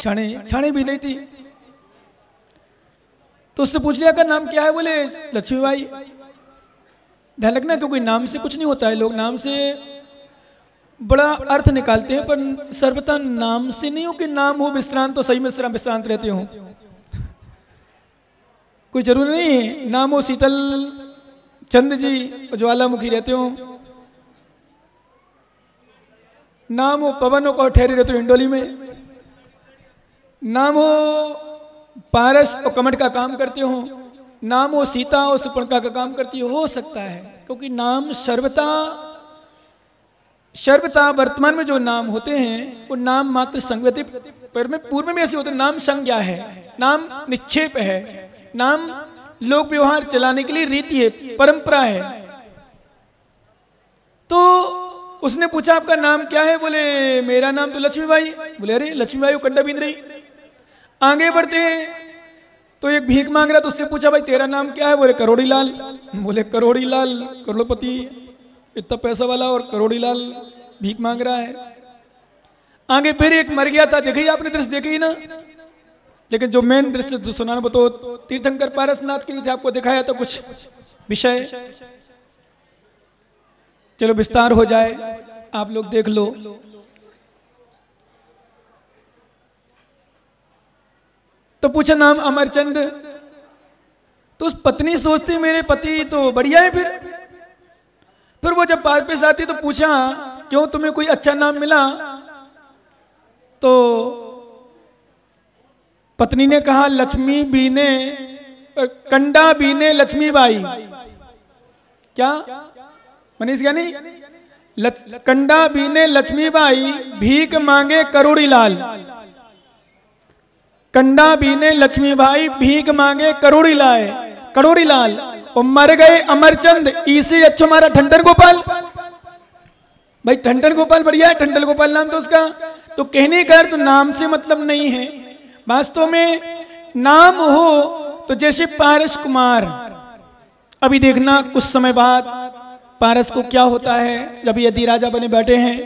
छाने छाने भी नहीं थी। तो उससे पूछ लिया का नाम क्या है, बोले लक्ष्मीबाई। ध्यान रखना क्योंकि नाम से कुछ नहीं होता है, लोग नाम से बड़ा अर्थ निकालते हैं, पर सर्वथा नाम से नहीं हो कि नाम हो विश्रांत तो सही में विश्रांत रहते हो, कोई जरूरी नहीं है। नाम हो शीतल चंद जी ज्वालामुखी रहते हो, नाम हो पवन को ठहरे रहते हो इंडोली में, नाम हो पारस और कमट का काम करते हो, नाम हो सीता और सुपर्णखा का काम करती हो सकता है, क्योंकि नाम सर्वथा वर्तमान में जो नाम होते हैं वो नाम मात्र संज्ञा पूर्व में ऐसे होते हैं, नाम संज्ञा है, नाम निक्षेप है, नाम लोक व्यवहार चलाने के लिए रीति है, परंपरा है। तो उसने पूछा आपका नाम क्या है, बोले मेरा नाम तो लक्ष्मीबाई। बोले अरे लक्ष्मीबाई को कंडा बींद रही। आगे बढ़ते हैं तो एक भीख मांग रहा, तो उससे पूछा भाई तेरा नाम क्या है, बोले करोड़ी लाल। बोले करोड़ी लाल करोड़पति, इतना पैसा वाला और करोड़ी लाल भीख मांग रहा है। आगे फिर एक मर गया था, देखिए आपने दृश्य देखे ही ना, लेकिन जो मेन दृश्य जो सुनाना वो तो तीर्थंकर पारसनाथ के लिए थे, आपको दिखाया था कुछ विषय। चलो विस्तार हो जाए, आप लोग देख लो। तो पूछा नाम अमरचंद। तो उस पत्नी सोचती मेरे पति तो बढ़िया है। फिर वो जब वापस आती तो पूछा क्यों तुम्हें कोई अच्छा नाम मिला, तो पत्नी ने कहा लक्ष्मी बीने कंडा बीने लक्ष्मीबाई। क्या मनीष क्या नहीं, कंडा बीने लक्ष्मीबाई भीख मांगे करोड़ी लाल। कंडा बीने लक्ष्मीबाई भीख मांगे करोड़ी लाल और मर गए अमरचंद, इसे अच्छा हमारा ठंडन गोपाल। भाई ठंडन गोपाल बढ़िया है, ठंडन गोपाल नाम तो उसका। तो कहने का अर्थ नाम से मतलब नहीं है, वास्तव में नाम हो तो जैसे पारस कुमार। अभी देखना कुछ समय बाद पारस को क्या होता है, जब यदि राजा बने बैठे हैं,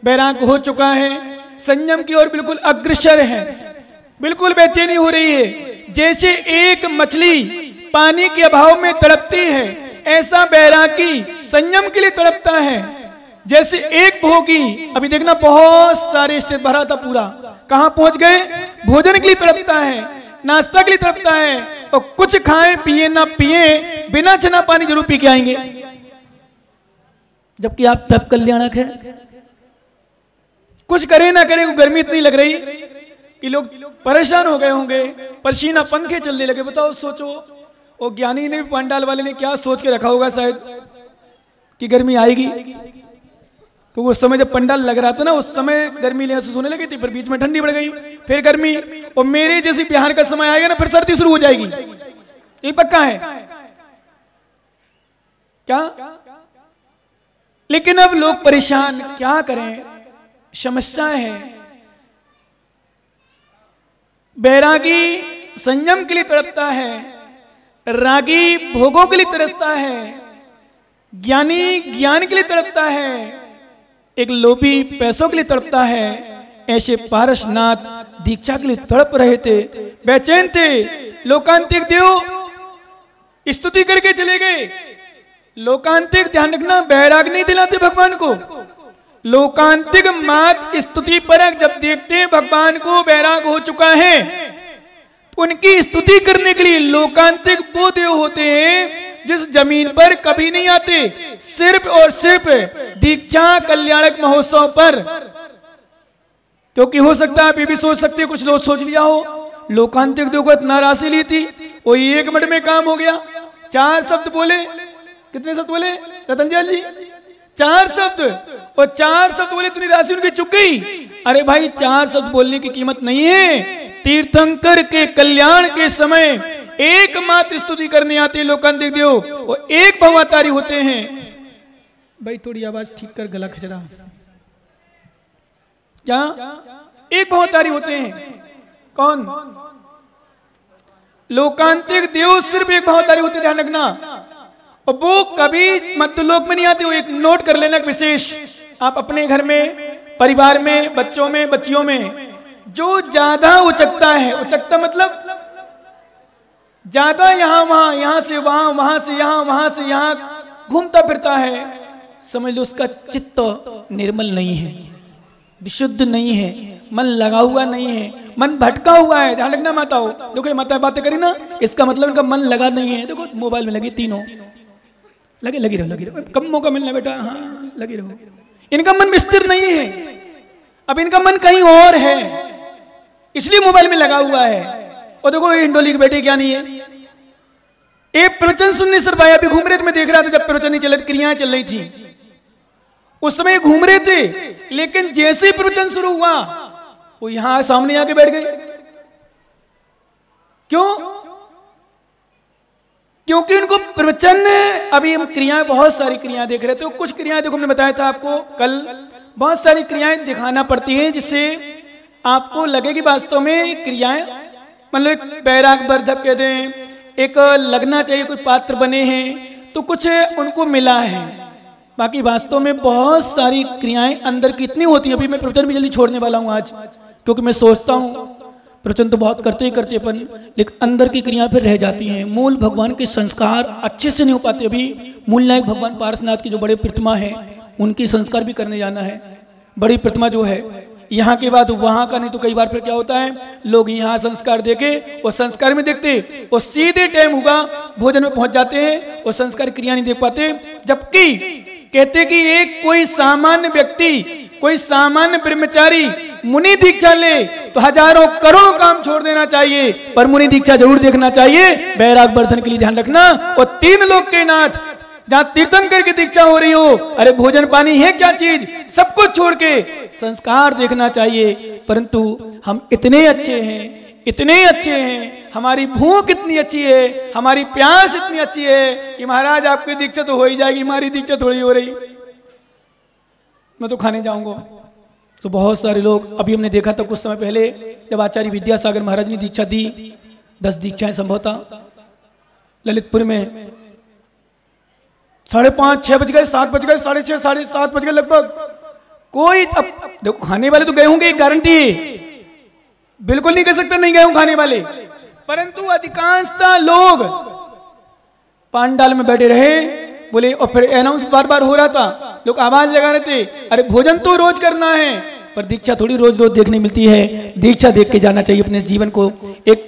बैराग हो चुका है, संयम की ओर बिल्कुल अग्रसर है, बिल्कुल बेचैनी हो रही है। जैसे एक मछली पानी के अभाव में तड़पती है, ऐसा बैरागी संयम के लिए तड़पता है। जैसे एक भोगी, अभी देखना बहुत सारे स्टेज भरा था पूरा, कहां पहुंच गए, भोजन के लिए तड़पता है, नाश्ता के लिए तड़पता है, और कुछ खाएं पिए ना पिए, बिना छना पानी जरूर पी के आएंगे। जबकि आप तब कल्याणक है, कुछ करे ना करे, गर्मी इतनी लग रही कि लोग परेशान हो गए होंगे, पसीना पंखे चलने लगे। बताओ सोचो, और ज्ञानी ने पंडाल वाले ने क्या सोच के रखा होगा शायद कि गर्मी आएगी, क्योंकि उस समय जब पंडाल लग रहा था ना, उस समय गर्मी महसूस होने लगी थी, फिर बीच में ठंडी बढ़ गई, फिर गर्मी, और मेरे जैसे बिहार का समय आएगा ना, फिर सर्दी शुरू हो जाएगी, ये पक्का है क्या। लेकिन अब लोग परेशान, क्या करें, समस्या है। बैरागी संयम के लिए तड़पता है, रागी भोगों के लिए तरसता है, ज्ञानी ज्ञान के लिए तड़पता है, एक लोभी पैसों के लिए तड़पता है। ऐसे पारसनाथ दीक्षा के लिए तड़प रहे थे, बेचैन थे। लोकांतिक देव स्तुति करके चले गए। लोकांतिक ध्यान रखना, बैराग नहीं दिलाते भगवान को। लोकांतिक मात स्तुति परक जब देखते हैं भगवान को बैराग हो चुका है, उनकी स्तुति करने के लिए लोकांतिक वो देव होते हैं जिस जमीन पर कभी नहीं आते, सिर्फ और सिर्फ दीक्षा कल्याणक महोत्सव पर। क्योंकि हो सकता है आप ये भी सोच सकते हैं, कुछ लोग सोच लिया हो लोकांतिक देव को इतना राशि ली थी, वो 1 मिनट में काम हो गया। 4 शब्द बोले, कितने शब्द बोले रतनजल जी, 4 शब्द, और 4 शब्द बोले इतनी राशि उनकी चुक गई। अरे भाई 4 शब्द बोलने की कीमत नहीं है। तीर्थंकर के कल्याण के समय एकमात्र स्तुति करने आते लोकांतिक देव, वो एक भवातारी होते हैं। भाई थोड़ी आवाज ठीक कर, गला खचरा। क्या एक भवातारी होते हैं? कौन? लोकांतिक देव सिर्फ एक भवातारी होते, ध्यान रखना। और वो कभी मध्यलोक में नहीं आते। वो एक नोट कर लेना विशेष, आप अपने घर में, परिवार में, बच्चों में, बच्चियों में, जो ज्यादा उचकता है, उचकता मतलब ज्यादा यहां वहां, यहां से वहां, वहां से यहां, वहां से यहां घूमता फिरता है, समझ लो उसका चित्त निर्मल नहीं है, विशुद्ध नहीं है, मन लगा हुआ नहीं है, मन भटका हुआ है। ध्यान रखना माताओं, देखो ये माता बातें करी ना, इसका मतलब इनका मन लगा नहीं है। देखो मोबाइल में लगी तीनों, लगी रहो, कम मौका मिलना बेटा, हाँ लगी रहो। इनका मन स्थिर नहीं है, अब इनका मन कहीं और है, इसलिए मोबाइल में लगा हुआ है। और देखो हिंडोली की बेटी क्या नहीं है, एक प्रवचन सुनने सर भाई अभी घूम रहे थे, मैं देख रहा था जब प्रवचन नहीं चल रही, क्रियाएं चल रही थी, उस समय घूम रहे थे, लेकिन जैसे ही प्रवचन शुरू हुआ वो यहां सामने आके बैठ गए। क्यों? क्योंकि उनको प्रवचन, अभी हम क्रियाएं, बहुत सारी क्रियाएं देख रहे थे, कुछ क्रियाएं देखो हमने बताया था आपको कल, बहुत सारी क्रियाएं दिखाना पड़ती हैं जिससे आपको लगे कि वास्तव में क्रियाएं, मतलब एक बैराग वर्धक कहते हैं, एक लगना चाहिए कोई पात्र बने हैं, तो कुछ उनको मिला है। बाकी वास्तव में बहुत सारी क्रियाएं अंदर की इतनी होती है। अभी मैं प्रवचन भी जल्दी छोड़ने वाला हूं आज, क्योंकि मैं सोचता हूं प्रवचन तो बहुत करते ही करते अपन, लेकिन अंदर की क्रिया फिर रह जाती हैं। मूल भगवान के संस्कार अच्छे से नहीं हो पाते। अभी मूल नायक भगवान पार्श्वनाथ की जो बड़े प्रतिमा है, उनकी संस्कार भी करने जाना है। बड़ी प्रतिमा जो है यहाँ के बाद वहां का, नहीं तो कई बार फिर क्या होता है, लोग यहाँ संस्कार देके और संस्कार में देखते और सीधे टाइम होगा भोजन में पहुंच जाते हैं और संस्कार क्रिया नहीं देख पाते। जबकि कहते कि एक कोई सामान्य व्यक्ति, कोई सामान्य ब्रह्मचारी मुनि दीक्षा ले तो हजारों करोड़ों काम छोड़ देना चाहिए, पर मुनि दीक्षा जरूर देखना चाहिए बैराग वर्धन के लिए। ध्यान रखना। और 3 लोक के नाथ, जहां तीर्थंकर की दीक्षा हो रही हो, अरे भोजन पानी है क्या चीज, सब कुछ छोड़ के संस्कार देखना चाहिए। परंतु हम इतने अच्छे हैं, इतने अच्छे हैं, हमारी भूख इतनी अच्छी है, हमारी प्यास इतनी अच्छी है कि महाराज आपकी दीक्षा तो हो ही जाएगी, हमारी दीक्षा थोड़ी हो रही, मैं तो खाने जाऊंगा। तो बहुत सारे लोग, अभी हमने देखा था कुछ समय पहले जब आचार्य विद्यासागर महाराज ने दीक्षा दी, 10 दीक्षाएं संभवतः ललितपुर में, 5:30, 6 बज गए, 7 बज गए, 6:30, 7:30 बज गए लगभग। कोई, अब देखो खाने वाले तो गए होंगे, गारंटी है, बिल्कुल नहीं कह सकते नहीं गए हों खाने वाले, परंतु अधिकांशतः लोग पांडाल में बैठे रहे बोले। और फिर अनाउंस बार बार हो रहा था, लोग आवाज लगा रहे थे, अरे भोजन तो रोज करना है, पर दीक्षा थोड़ी रोज रोज देखने मिलती है, दीक्षा देख के जाना चाहिए अपने जीवन को। एक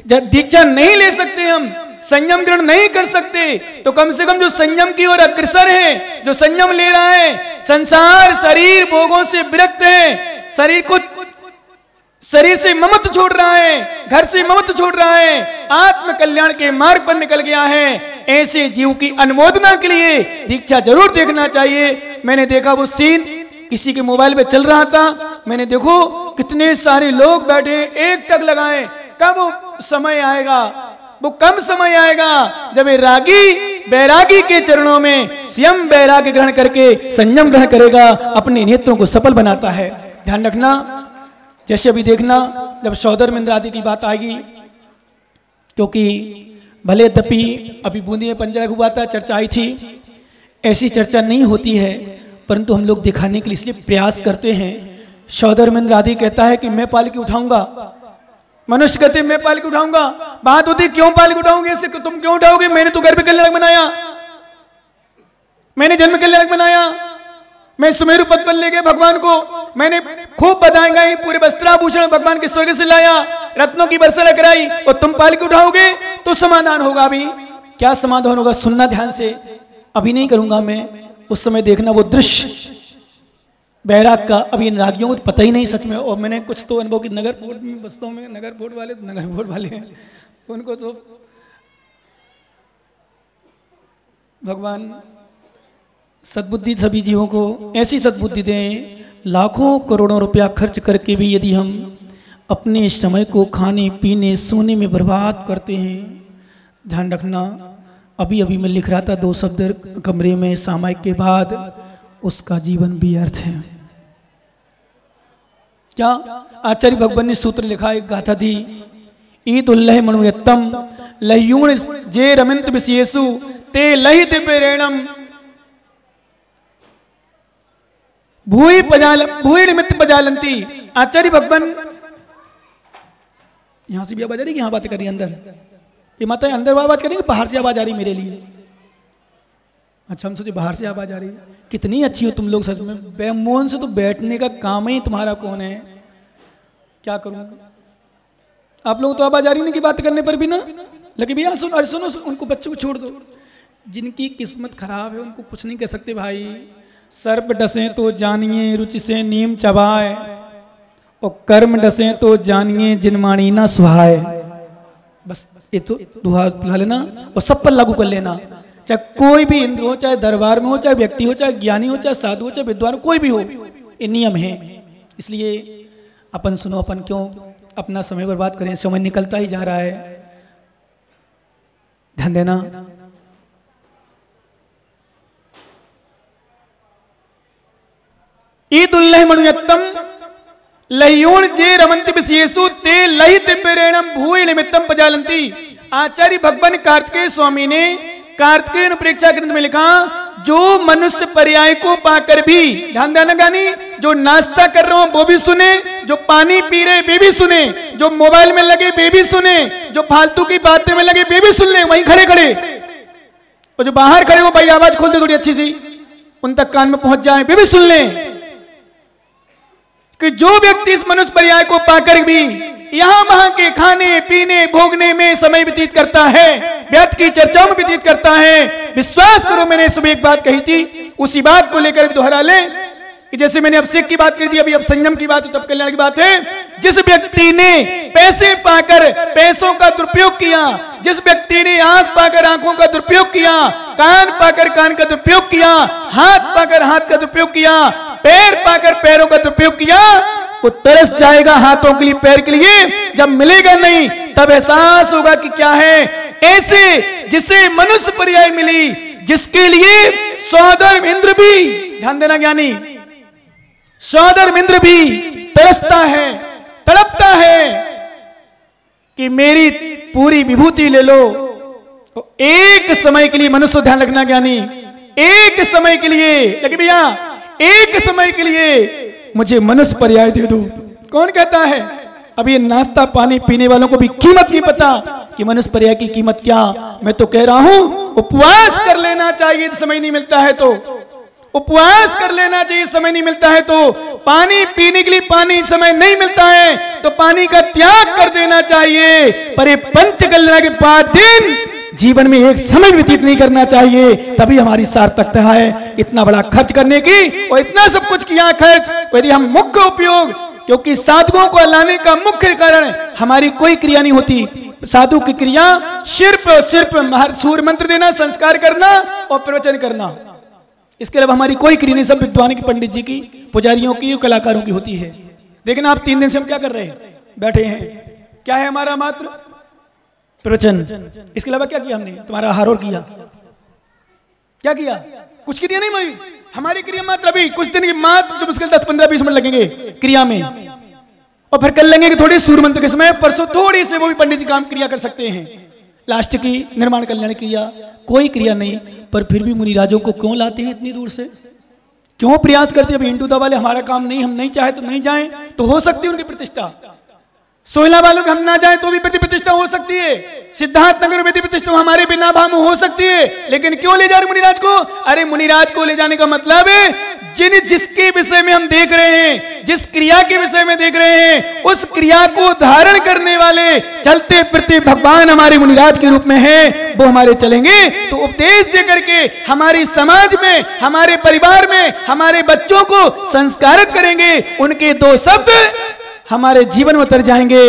दीक्षा नहीं ले सकते हम, संयम ग्रहण नहीं कर सकते, तो कम से कम जो संयम की ओर अग्रसर है, जो संयम ले रहा है, संसार शरीर भोगों से विरक्त है, शरीर से ममत्व छोड़ रहा है, घर से ममत्व छोड़ रहा है, आत्म कल्याण के मार्ग पर निकल गया है, ऐसे जीव की अनुमोदना के लिए दीक्षा जरूर देखना चाहिए। मैंने देखा वो सीन किसी के मोबाइल पे चल रहा था, मैंने देखो कितने सारे लोग बैठे एक टक लगाए, कब वो समय आएगा, वो कम समय आएगा जब ये रागी बैरागी के चरणों में स्वयं बैरागी ग्रहण करके संयम ग्रहण करेगा, अपने नेत्रों को सफल बनाता है। ध्यान रखना। जैसे अभी देखना, जब सौदर मिंद्र आदि की बात आएगी, क्योंकि भले तपी अभी बूंदी में पंजरा हुआ था, चर्चा आई थी, ऐसी चर्चा नहीं होती है, परंतु हम लोग दिखाने के लिए इसलिए प्रयास करते हैं। सौदर मिंद्र आदि कहता है कि मैं पालकी उठाऊंगा, मनुष्य कहते मैं पालकी उठाऊंगा। बात होती क्यों पालकी उठाओगे, ऐसे तुम क्यों उठाओगे, मैंने तो गर्भ कल्याणक बनाया, मैंने जन्म कल्याणक बनाया, मैं सुमेरु पद पर ले गए भगवान को, मैंने खूब बधाई गाई, पूरे वस्त्राभूषण भगवान के स्वर्ग से लाया, रत्नों की वर्षा कराई, और तुम पालकी उठाओगे तो समाधान होगा। अभी क्या समाधान होगा, सुनना ध्यान से, अभी नहीं करूंगा मैं, उस समय देखना वो दृश्य बैराग का। अभी इन रागियों को पता ही नहीं सच में, और मैंने कुछ तो अनुभव की नगर फोर्ट में बसता हूँ, नगर फोर्ट वाले हैं, उनको तो भगवान सद्बुद्धि सभी जीवों को ऐसी सद्बुद्धि दें, लाखों करोड़ों रुपया खर्च करके भी यदि हम अपने समय को खाने पीने सोने में बर्बाद करते हैं, ध्यान रखना। अभी अभी मैं लिख रहा था 2 शब्द कमरे में सामायिक के बाद, उसका जीवन भी अर्थ है। क्या आचार्य भगवान ने सूत्र लिखा, एक गाथा थी, ईद उल्लह मनुयत्तम लह्यूण जे रमिंत विशेषु ते लहि दिव्य रेणम भूई निमित्त पजालंती। आचार्य भगवान यहाँ से भी आवाज आ रही है, यहाँ बातें कर रही है अंदर, ये माता अंदर आवाज करेंगे, बाहर से आवाज आ रही मेरे लिए। अच्छा, हम सोचे बाहर से आवाज आ रही है। कितनी अच्छी हो तुम लोग सच में, बेमोन से तो बैठने का काम ही तुम्हारा कौन है, क्या करूं। आप लोग तो आवाज आ रही नहीं की बात करने पर भी ना लगे भैया सुनो सुनो, उनको बच्चों को छोड़ दो, जिनकी किस्मत खराब है उनको कुछ नहीं कह सकते भाई। सर्प डसे तो जानिए रुचि से नीम चबाए, और कर्म डसे तो जानिए जिनमानी ना सुहाए। बस ये तो दुआ पिला लेना और सब पर लागू कर लेना, चाहे कोई भी इंद्र हो, चाहे दरबार में हो, चाहे व्यक्ति हो, चाहे ज्ञानी हो, चाहे साधु हो, चाहे विद्वान हो, कोई भी हो, ये नियम है। इसलिए अपन सुनो, अपन क्यों अपना समय बर्बाद करें, समय निकलता ही जा रहा है, ध्यान देना। ईदुल्लह मनुयत्तम लह्योन जे रमंति विशेषु ते लहित प्रेरणम भूय निमित्तम पजालंती। आचार्य भगवान कार्तिकेय स्वामी ने कार्तिकेय अनुप्रेक्षा ग्रंथ में लिखा, जो मनुष्य पर्याय को पाकर भी, ध्यान देना गानी, जो नाश्ता कर रहे हो वो भी सुने, जो पानी पी रहे वे भी सुने, जो मोबाइल में लगे वे भी सुने, जो फालतू की बातें में लगे वे भी सुन ले, वहीं खड़े खड़े, और जो बाहर खड़े हो भाई आवाज खोल दे थोड़ी अच्छी सी, उन तक कान में पहुंच जाए वे भी सुन ले, कि जो व्यक्ति इस मनुष्य पर्याय को पाकर भी यहां वहां के खाने पीने भोगने में समय व्यतीत करता है, व्यर्थ की चर्चाओं में व्यतीत करता है, विश्वास करो मैंने सुबह एक बात कही थी, उसी बात को लेकर भी दोहरा ले, कि जैसे मैंने अब सिख की बात कर दी, अभी अब संयम की बात, तब कल्याण की बात है। जिस व्यक्ति ने पैसे पाकर पैसों का दुरुपयोग किया, जिस व्यक्ति ने आंख पाकर आंखों का दुरुपयोग किया, कान पाकर कान का दुरुपयोग किया, हाथ पाकर हाथ का दुरुपयोग किया, पैर पाकर पैरों का दुरुपयोग किया, वो तरस जाएगा हाथों के लिए, पैर के लिए, जब मिलेगा नहीं तब एहसास होगा कि क्या है। ऐसे जिसे मनुष्य पर्याय मिली, जिसके लिए सौदर इंद्र भी, ध्यान देना ज्ञानी, सौदर इंद्र भी तरसता है, तड़पता है कि मेरी पूरी विभूति ले लो। तो एक समय के लिए मनुष्य, ध्यान रखना ज्ञानी, एक समय के लिए, लगे भैया एक समय के लिए मुझे मनुष्य पर्याय दे दो। कौन कहता है? अब ये नाश्ता पानी पीने वालों को भी कीमत नहीं पता कि मनुष्य पर्याय की कीमत क्या। मैं तो कह रहा हूं उपवास कर लेना चाहिए, समय नहीं मिलता है तो उपवास कर लेना चाहिए, समय नहीं मिलता है तो पानी पीने के लिए पानी समय नहीं मिलता है तो पानी का त्याग कर देना चाहिए, पर ये पंचकल्याण के 5 दिन जीवन में एक समय व्यतीत नहीं करना चाहिए, तभी हमारी सार्थकता है इतना बड़ा खर्च करने की, और इतना सब कुछ किया खर्च। यदि हम मुख्य उपयोग, क्योंकि साधुओं को लाने का मुख्य कारण हमारी कोई क्रिया नहीं होती, साधु की क्रिया सिर्फ और सिर्फ सूर्य मंत्र देना, संस्कार करना और प्रवचन करना, इसके अलावा हमारी कोई क्रिया नहीं। सब विद्वान की, पंडित जी की, पुजारियों की, कलाकारों की होती है। देखना आप 3 दिन से हम क्या कर रहे हैं, बैठे हैं, क्या है हमारा मात्र प्रवचन, इसके अलावा क्या किया हमने? तुम्हारा आहार और किया, क्या किया? कुछ क्रिया नहीं हुई हमारी, क्रिया मात्र अभी कुछ दिन की मात्र जो मुश्किल 10-15-20 मिनट लगेंगे क्रिया में, और फिर कर लेंगे कि थोड़ी सूर्य मंत्र के समय, परसों थोड़ी से वो भी पंडित जी काम क्रिया कर सकते हैं, लास्ट की निर्माण कल्याण क्रिया, कोई क्रिया नहीं। पर फिर भी मुनिराजों को क्यों लाते हैं इतनी दूर से, क्यों प्रयास करते हैं? अभी हिंदू वाले हमारा काम नहीं, हम नहीं चाहे तो नहीं जाएं तो हो सकती है उनकी प्रतिष्ठा, सोयला वालों के हम ना जाए तो भी प्रतिष्ठा हो सकती है, सिद्धार्थ नगर में प्रतिष्ठा हमारे बिना भाव हो सकती है, लेकिन क्यों ले जा रहे मुनिराज को? अरे मुनिराज को ले जाने का मतलब है जिसके विषय में हम देख रहे हैं, जिस क्रिया के विषय में देख रहे हैं, उस क्रिया को धारण करने वाले चलते फिरते भगवान हमारे मुनिराज के रूप में है, वो हमारे चलेंगे तो उपदेश दे करके हमारी समाज में, हमारे परिवार में, हमारे बच्चों को संस्कारित करेंगे, उनके 2 शब्द हमारे जीवन में उतर जाएंगे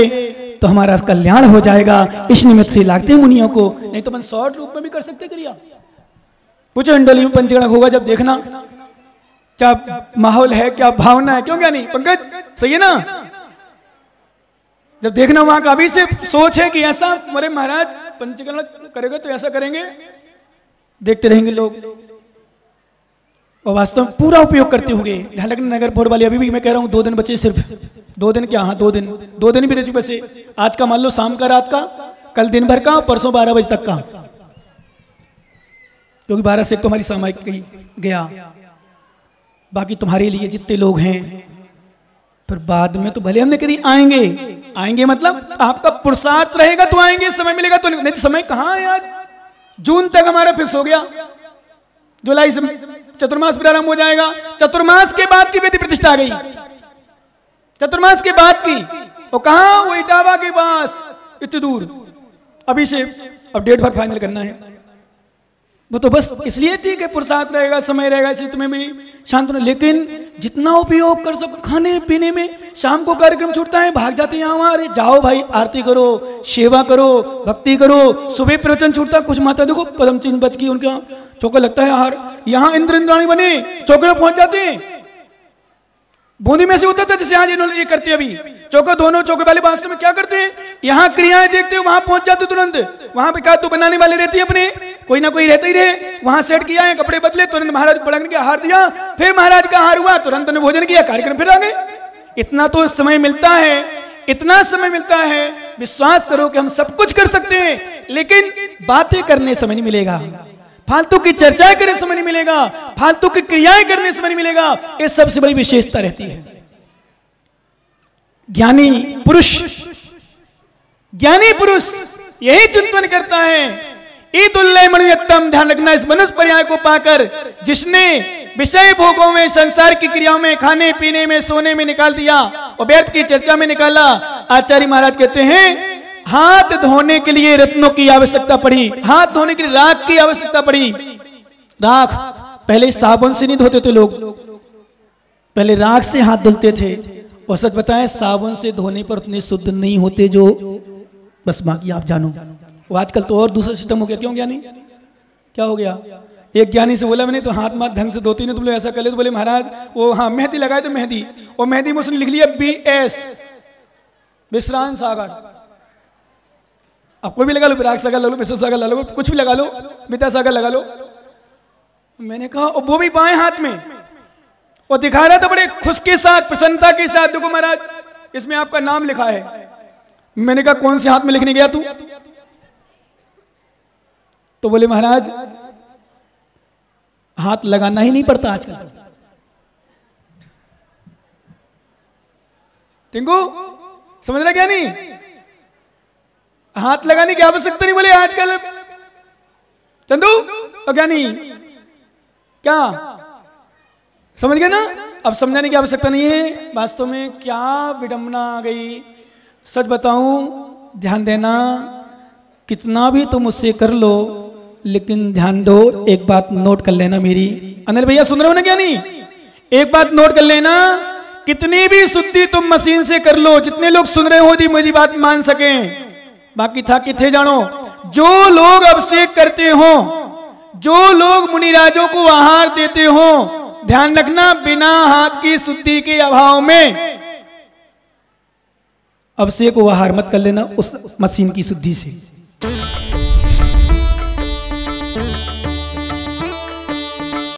तो हमारा कल्याण हो जाएगा। इस निमित्त से लागते हैं मुनियों को, नहीं तो हम शॉर्ट रूप में भी कर सकते क्रिया। कुछ अंडोली में पंचगणक होगा जब देखना क्या माहौल है, क्या भावना है, क्यों क्या नहीं पंकज, सही है ना? जब देखना वहां का अभी से सोच है कि ऐसा हमारे महाराज पंचगणक करेगा तो ऐसा करेंगे, देखते रहेंगे लोग, और वास्तव में पूरा उपयोग करते होंगे। ध्यान रखना नगर बोर्ड वाले, अभी भी मैं कह रहा हूं 2 दिन बचे, सिर्फ 2 दिन क्या, हाँ 2 दिन भी रहे वैसे, आज का मान लो शाम का, रात का, कल दिन भर का, परसों 12 बजे तक का, क्योंकि 12 से तो हमारी सामायिक गया, बाकी तुम्हारे लिए जितने लोग हैं, फिर बाद में तो भले हमने कभी आएंगे आएंगे मतलब आपका पुरुषार्थ रहेगा तो आएंगे, समय मिलेगा तो नहीं। समय कहाँ है, आज जून तक हमारा फिक्स हो गया, जुलाई से चतुर्मास प्रारंभ हो जाएगा। चतुर्मास के बाद की वेदी प्रतिष्ठा आ गई, चतुर्मास के बाद की, और कहा वो इटावा के पास इतनी दूर, अभी से अब डेट भर फाइनल करना है। वो तो बस इसलिए ठीक है, पुरुषार्थ रहेगा, समय रहेगा, इसलिए तुम्हें भी शांत होना। लेकिन जितना उपयोग कर सको खाने पीने में, शाम को कार्यक्रम छूटता है, भाग जाते हैं यहाँ, अरे जाओ भाई आरती करो, सेवा करो, भक्ति करो। सुबह प्रवचन छूटता, कुछ माता देखो पदम चिन्ह बच की उनका चौका लगता है यार, यहाँ इंद्र इंद्राणी बने चौके में पहुंच जाते हैं। बूंदी में से होता था जैसे आज इन्होंने ये करते अभी, चौका दोनों चौके वाले वास्तव में क्या करते हैं, यहाँ क्रियाएं देखते हो, वहां पहुंच जाते तुरंत। वहां पे क्या तो बनाने वाले रहते हैं अपने, कोई ना कोई रहता ही रहे, वहां सेट किया है, कपड़े बदले, तुरंत महाराज पलंग के आहार दिया, फिर महाराज का आहार हुआ, तुरंत उन्हें भोजन किया, कार्यक्रम फिर आ गए। इतना तो समय मिलता है, इतना समय मिलता है, विश्वास करो कि हम सब कुछ कर सकते हैं, लेकिन बातें करने समय नहीं मिलेगा, फालतू की चर्चाएं करने समय नहीं मिलेगा, फालतू की क्रियाएं करने समय नहीं मिलेगा। ये सबसे बड़ी विशेषता रहती है। ज्ञानी पुरुष यही चिंतन करता है। ईदुल्लह मणियत्तम, ध्यान रखना इस मनुष्य पर्याय को पाकर, जिसने विषय भोगों में, संसार की क्रियाओं में, खाने पीने में, सोने में निकाल दिया और व्यर्थ की चर्चा में निकाला। आचार्य महाराज कहते हैं हाथ धोने के लिए रत्नों की आवश्यकता पड़ी, हाथ धोने के लिए राख की आवश्यकता पड़ी। राख पहले साबुन से नहीं धोते थे लोग, पहले राख से हाथ धुलते थे। और सच बताएं साबुन से धोने पर उतने शुद्ध नहीं होते जो बस बाकी आप जानो। वो आजकल तो और दूसरा सिस्टम हो गया। क्यों ज्ञानी, क्या हो गया? एक ज्ञानी से बोला मैंने तो हाथ माथ ढंग से धोती नहीं, तुम लोग ऐसा कर ले। तो बोले महाराज वो हाँ मेहंदी लगाए तो मेहंदी, और मेहंदी में उसने लिख लिया BS विश्रांत सागर। अब कोई भी लगा लो, विराग सागर लगा लो, विश्व सागर लगा लो, कुछ भी लगा लो, विद्या सागर लगा लो। मैंने कहा और वो भी बाएं हाथ में, और दिखा रहा था बड़े खुश के साथ, प्रसन्नता के साथ, देखो महाराज इसमें आपका नाम लिखा है। मैंने कहा कौन से हाथ में लिखने गया तू? तो बोले महाराज हाथ लगाना ही नहीं पड़ता आजकल। टिंकू समझ रहा क्या? नहीं हाथ लगाने की आवश्यकता नहीं बोले आजकल। चंदू और क्या नहीं, क्या समझ गए ना? अब समझाने की आवश्यकता नहीं है। वास्तव में क्या विडंबना आ गई। सच बताऊं, ध्यान देना, कितना भी तुम मुझसे कर लो, लेकिन ध्यान दो, एक बात नोट कर लेना मेरी। अनिल भैया सुन रहे हो ना? क्या नहीं, एक बात नोट कर लेना, कितनी भी शुद्धि तुम मशीन से कर लो, जितने लोग सुन रहे हो मेरी बात मान सकें, बाकी था किथे जानो। जो लोग अभिषेक करते हो, जो लोग मुनिराजों को आहार देते हो, ध्यान रखना बिना हाथ की शुद्धि के अभाव में अभिषेक को आहार मत कर लेना उस मशीन की शुद्धि से।